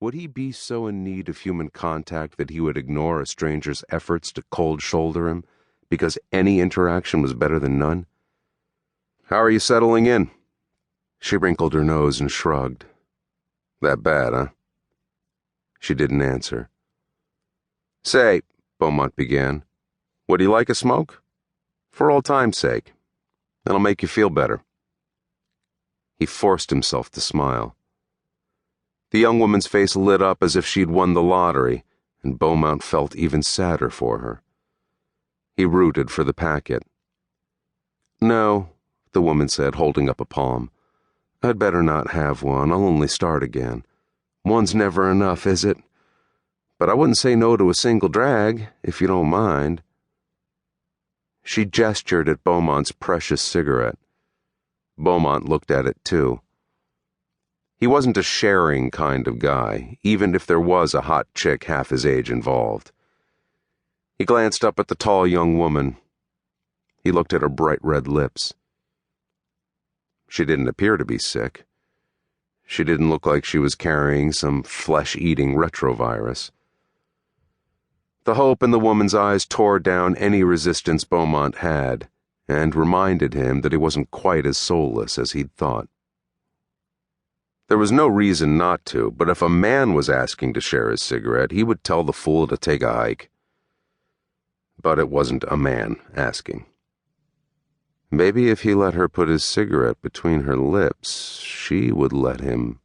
Would he be so in need of human contact that he would ignore a stranger's efforts to cold shoulder him because any interaction was better than none? "How are you settling in?" She wrinkled her nose and shrugged. "That bad, huh?" She didn't answer. "Say," Beaumont began, "would you like a smoke? For old time's sake. It'll make you feel better." He forced himself to smile. The young woman's face lit up as if she'd won the lottery, and Beaumont felt even sadder for her. He rooted for the packet. "No," the woman said, holding up a palm. "I'd better not have one. I'll only start again. One's never enough, is it? But I wouldn't say no to a single drag, if you don't mind." She gestured at Beaumont's precious cigarette. Beaumont looked at it, too. He wasn't a sharing kind of guy, even if there was a hot chick half his age involved. He glanced up at the tall young woman. He looked at her bright red lips. She didn't appear to be sick. She didn't look like she was carrying some flesh-eating retrovirus. The hope in the woman's eyes tore down any resistance Beaumont had, and reminded him that he wasn't quite as soulless as he'd thought. There was no reason not to, but if a man was asking to share his cigarette, he would tell the fool to take a hike. But it wasn't a man asking. Maybe if he let her put his cigarette between her lips, she would let him.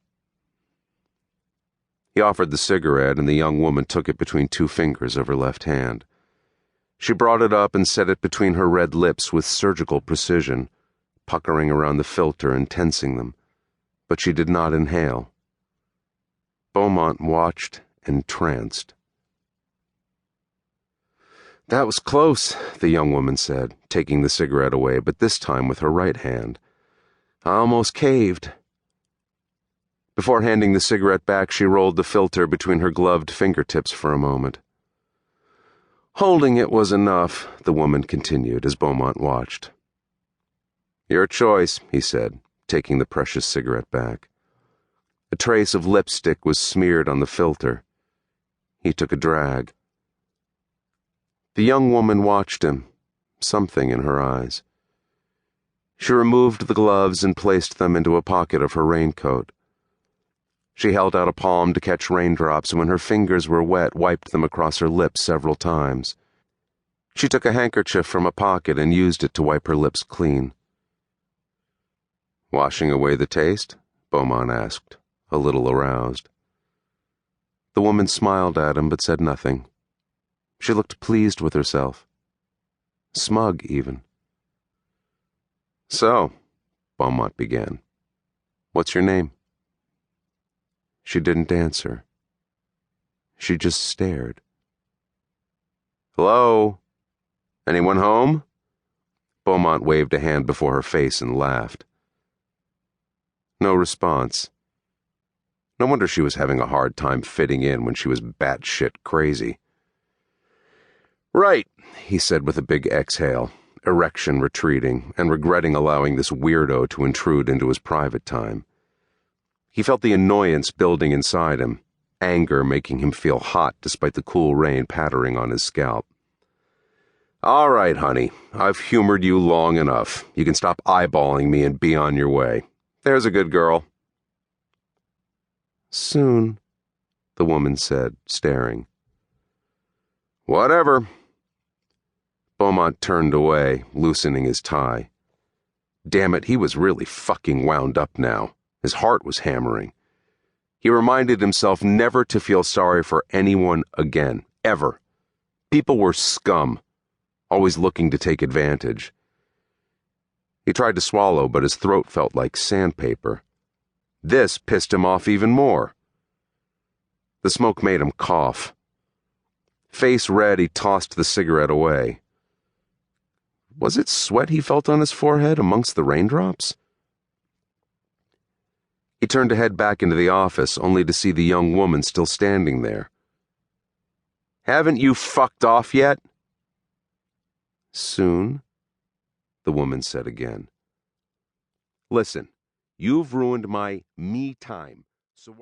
He offered the cigarette, and the young woman took it between two fingers of her left hand. She brought it up and set it between her red lips with surgical precision, puckering around the filter and tensing them. But she did not inhale. Beaumont watched, entranced. "That was close," the young woman said, taking the cigarette away, but this time with her right hand. "I almost caved." Before handing the cigarette back, she rolled the filter between her gloved fingertips for a moment. "Holding it was enough," the woman continued as Beaumont watched. "Your choice," he said, taking the precious cigarette back. A trace of lipstick was smeared on the filter. He took a drag. The young woman watched him, something in her eyes. She removed the gloves and placed them into a pocket of her raincoat. She held out a palm to catch raindrops, and when her fingers were wet, wiped them across her lips several times. She took a handkerchief from a pocket and used it to wipe her lips clean. "Washing away the taste?" Beaumont asked, a little aroused. The woman smiled at him but said nothing. She looked pleased with herself. Smug, even. "So," Beaumont began, "what's your name?" She didn't answer. She just stared. "Hello? Anyone home?" Beaumont waved a hand before her face and laughed. No response. No wonder she was having a hard time fitting in when she was batshit crazy. "Right," he said with a big exhale, erection retreating, and regretting allowing this weirdo to intrude into his private time. He felt the annoyance building inside him, anger making him feel hot despite the cool rain pattering on his scalp. "All right, honey, I've humored you long enough. You can stop eyeballing me and be on your way. There's a good girl." "Soon," the woman said, staring. "Whatever." Beaumont turned away, loosening his tie. Damn it, he was really fucking wound up now. His heart was hammering. He reminded himself never to feel sorry for anyone again, ever. People were scum, always looking to take advantage. He tried to swallow, but his throat felt like sandpaper. This pissed him off even more. The smoke made him cough. Face red, he tossed the cigarette away. Was it sweat he felt on his forehead amongst the raindrops? He turned to head back into the office, only to see the young woman still standing there. "Haven't you fucked off yet?" "Soon," the woman said again. "Listen, you've ruined my me time.